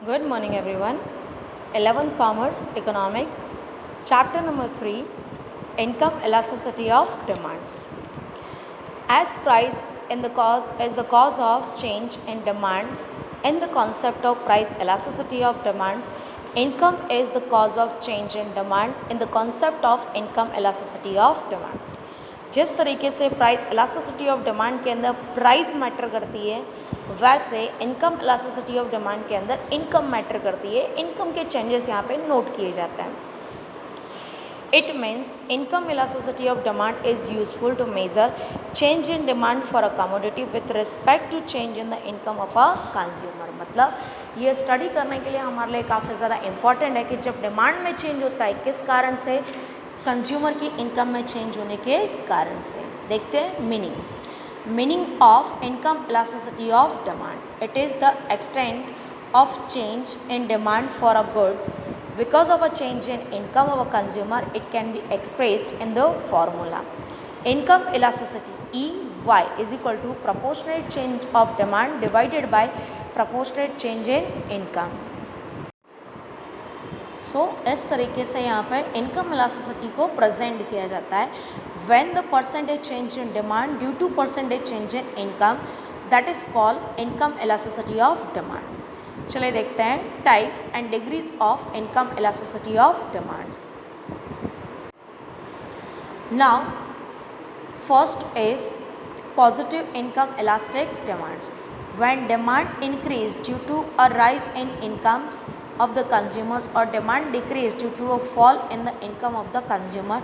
Good morning everyone. 11th Commerce Economic Chapter number 3 Income Elasticity of Demands. As price in the cause is the cause of change in demand in the concept of price elasticity of demands, income is the cause of change in demand in the concept of income elasticity of demand. जिस तरीके से price elasticity of demand के अंदर price matter करती है, वैसे income elasticity of demand के अंदर इनकम मैटर करती है. इनकम के चेंजेस यहाँ पे नोट किए जाते हैं. It means income elasticity of demand is useful to measure change in demand for a commodity with respect to change in the income of a consumer. मतलब ये स्टडी करने के लिए हमारे लिए काफ़ी ज़्यादा इंपॉर्टेंट है कि जब डिमांड में चेंज होता है किस कारण से, कंज्यूमर की इनकम में चेंज होने के कारण से. देखते हैं meaning of income elasticity of demand. It is the extent of change in demand for a good because of a change in income of a consumer. It can be expressed in the formula income elasticity EY is equal to proportionate change of demand divided by proportionate change in income. इस तरीके से यहाँ पे income elasticity को present किया जाता है. When the percentage change in demand due to percentage change in income, that is called income elasticity of demand. चलिए देखते हैं types and degrees of income elasticity of demands. Now first is positive income elastic demands. When demand increase due to a rise in income of the consumers or demand decrease due to a fall in the income of the consumer,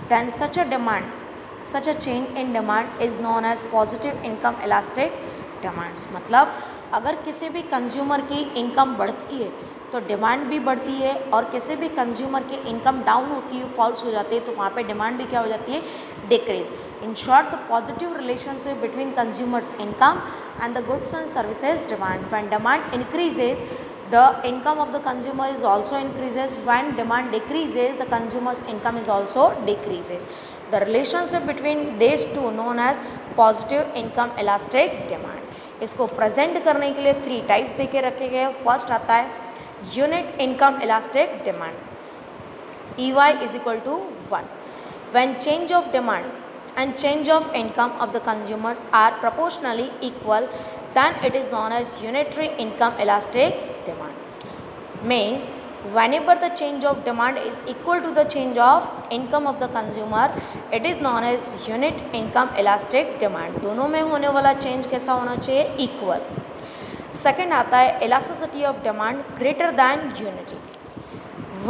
then such a change in demand is known as positive income elastic demands. मतलब अगर किसी भी consumer की income बढ़ती है तो demand भी बढ़ती है, और किसी भी कंज्यूमर की इनकम डाउन होती है, फॉल्स हो जाती है, तो वहाँ पे डिमांड भी क्या हो जाती है, decrease. In short the positive relationship between consumers income and the goods and services demand. When demand increases, the income of the consumer is also increases. When demand decreases, the consumer's income is also decreases. The relationship between these two known as positive income elastic demand. इसको present करने के लिए 3 types देके रखे गए. First आता है unit income elastic demand. EY is equal to 1. When change of demand and change of income of the consumers are proportionally equal, then it is known as unitary income elastic demand. Means whenever the change of demand is equal to the change of income of the consumer, it is known as unit income elastic demand. दोनों में होने वाला change कैसा होना चाहिए, equal. Second आता है elasticity of demand greater than unity.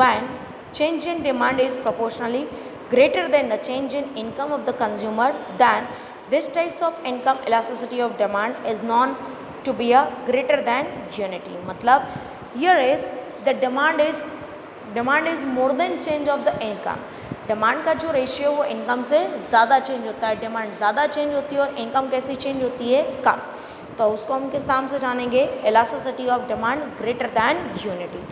When change in demand is proportionally greater than the change in income of the consumer, then this types of income elasticity of demand is known to be a greater than unity. मतलब here is the demand is more than change of the income. Demand का जो ratio वो income से ज़्यादा change होता है. Demand ज़्यादा change होती है और इनकम कैसी चेंज होती है, कम. तो उसको हम किस नाम से जानेंगे, elasticity of demand greater than unity.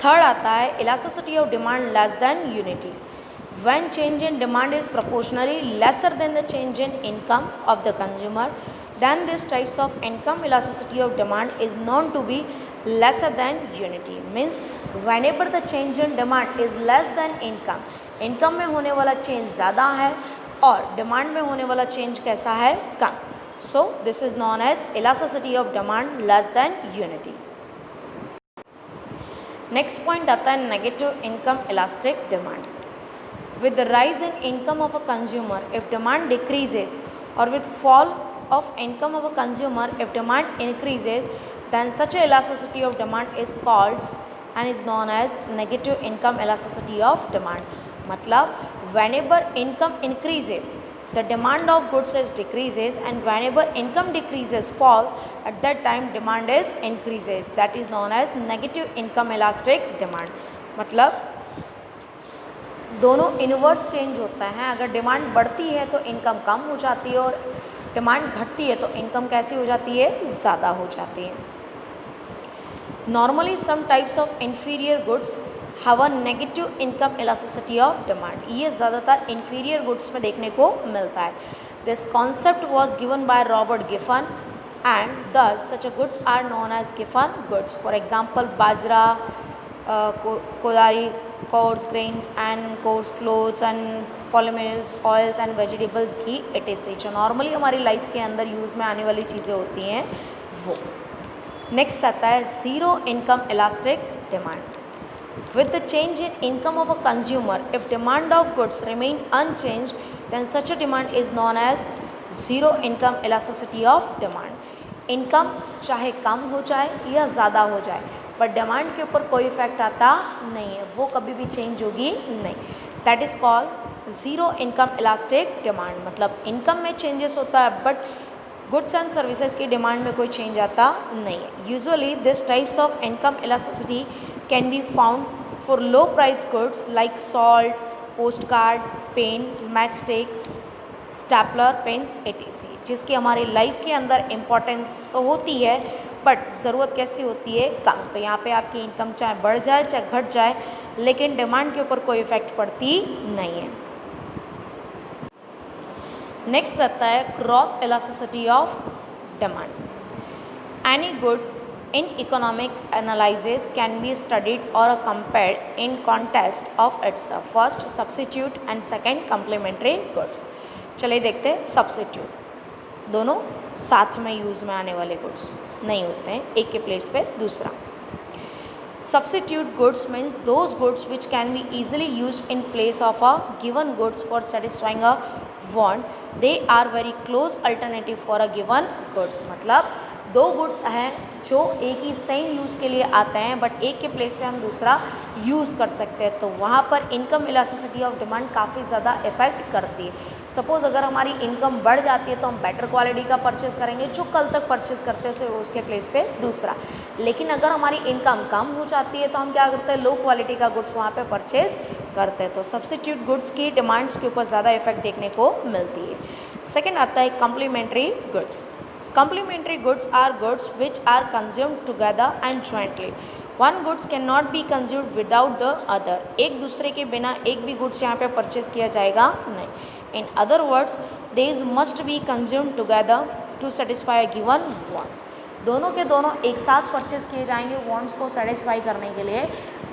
Third आता है elasticity of demand less than unity. When change in demand is proportionally lesser than the change in income of the consumer, then these types of income elasticity of demand is known to be lesser than unity. Means whenever the change in demand is less than income, income में होने वाला change ज़्यादा है और demand में होने वाला change कैसा है, कम. So this is known as elasticity of demand less than unity. Next point आता है negative income elastic demand. With the rise in income of a consumer, if demand decreases, or with fall of income of a consumer, if demand increases, then such a elasticity of demand is called and is known as negative income elasticity of demand. मतलब whenever income increases, the demand of goods is decreases, and whenever income decreases, falls, at that time demand is increases. That is known as negative income elastic demand. मतलब दोनों inverse change होता है. अगर demand बढ़ती है तो income कम हो जाती है, और डिमांड घटती है तो इनकम कैसी हो जाती है, ज़्यादा हो जाती है. Normally some types of inferior goods have a negative income elasticity of demand. ये ज़्यादातर इन्फीरियर गुड्स में देखने को मिलता है. This concept was given by Robert Giffen and thus such a goods are known as given goods. For example, bajra, kodari, coarse grains and coarse clothes and polymers, oils and vegetables, ghee etc. जो normally हमारी life के अंदर use में आने वाली चीज़ें होती हैं वो. नेक्स्ट आता है zero income elastic demand. With the change in income of a consumer, if demand of goods remain unchanged, then such a demand is known as zero income elasticity of demand. Income चाहे कम हो जाए या ज़्यादा हो जाए, पर demand के ऊपर कोई इफेक्ट आता नहीं है, वो कभी भी चेंज होगी नहीं. That is called zero income elastic demand. मतलब इनकम में चेंजेस होता है बट गुड्स एंड सर्विसेज की डिमांड में कोई चेंज आता नहीं है. Usually this types of income elasticity can be found for low priced goods like salt, postcard, pen, matchsticks, stapler pens etc. जिसकी हमारी लाइफ के अंदर इम्पोर्टेंस तो होती है बट ज़रूरत कैसी होती है कम. तो यहाँ पे आपकी इनकम चाहे बढ़ जाए चाहे घट जाए लेकिन डिमांड के ऊपर कोई इफेक्ट पड़ती नहीं है. नेक्स्ट आता है cross elasticity of demand. Any good in economic analysis can be studied or compared in context of its first substitute and second complementary goods. चलिए देखते हैं substitute. दोनों साथ में यूज़ में आने वाले goods नहीं होते हैं, एक के प्लेस पे दूसरा. Substitute goods means those goods which can be easily used in place of a given goods for satisfying a want. They are very close alternative for a given goods. मतलब दो goods हैं जो एक ही same use के लिए आते हैं but एक के प्लेस पे हम दूसरा यूज़ कर सकते हैं, तो वहाँ पर इनकम इलास्टिसिटी ऑफ डिमांड काफ़ी ज़्यादा इफेक्ट करती है. सपोज़ अगर हमारी इनकम बढ़ जाती है तो हम बेटर क्वालिटी का परचेज़ करेंगे जो कल तक परचेज़ करते हैं उसके प्लेस पे दूसरा. लेकिन अगर हमारी इनकम कम हो जाती है तो हम क्या करते हैं, लो क्वालिटी का गुड्स वहाँ पर परचेज़ करते हैं. तो सब्स्टिट्यूट गुड्स की डिमांड्स के ऊपर ज़्यादा इफेक्ट देखने को मिलती है. सेकेंड आता है complementary goods. Complementary goods are goods which are consumed together and jointly. One goods cannot be consumed without the other. एक दूसरे के बिना एक भी गुड्स यहाँ पे परचेज किया जाएगा नहीं. In other words, these must be consumed together to satisfy a given wants. दोनों के दोनों एक साथ परचेज किए जाएंगे wants को सेटिस्फाई करने के लिए,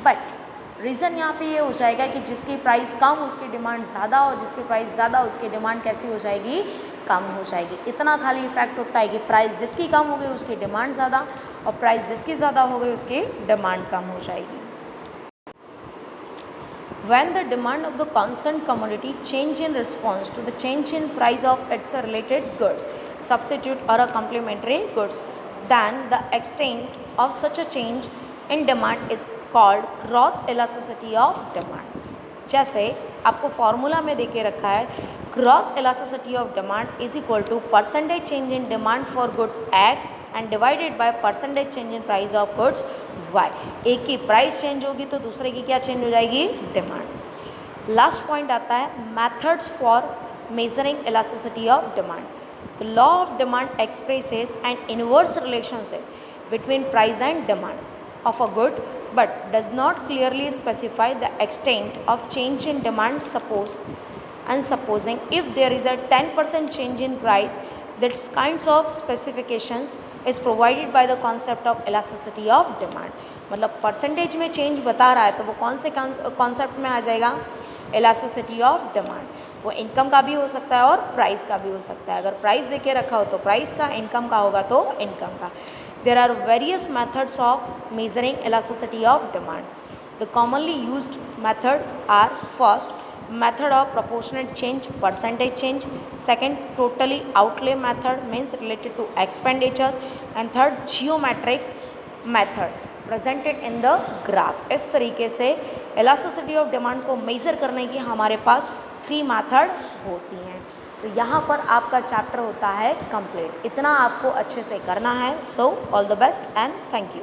बट रीज़न यहाँ पे ये हो जाएगा कि जिसकी प्राइस कम उसकी डिमांड ज़्यादा और जिसकी प्राइस ज़्यादा उसकी डिमांड कैसी हो जाएगी, कम हो जाएगी. इतना खाली इफेक्ट होता है कि प्राइस जिसकी कम हो गई उसकी डिमांड ज़्यादा और प्राइस जिसकी ज़्यादा हो गई उसकी डिमांड कम हो जाएगी. When the demand of the concerned commodity change in response to the change in price of its related goods, substitute or a complementary goods, then the extent of such a change in demand is called cross elasticity of demand. जैसे आपको formula में देके रखा है cross elasticity of demand is equal to percentage change in demand for goods X and divided by percentage change in price of goods Y. एक की price change होगी तो दूसरे की क्या चेंज हो जाएगी, डिमांड. लास्ट पॉइंट आता है methods for measuring elasticity of demand. The law of demand expresses N inverse relationship between price and demand of a good but does not clearly specify the extent of change in demand. Supposing if there is a 10% change in price, that kinds of specifications is provided by the concept of elasticity of demand. मतलब percentage में change बता रहा है तो वो कौन से concept में आ जाएगा, elasticity of demand. वो इनकम का भी हो सकता है और प्राइस का भी हो सकता है. अगर प्राइस देके रखा हो तो प्राइस का, इनकम का होगा तो इनकम का. There are various methods of measuring elasticity of demand. The commonly used method are first, method of proportionate change, percentage change. Second, totally outlay method means related to expenditures. And third, geometric method presented in the graph. इस तरीके से elasticity of demand को measure करने की हमारे पास 3 method होती हैं. तो यहाँ पर आपका चैप्टर होता है कंप्लीट. इतना आपको अच्छे से करना है. So all the best and thank you.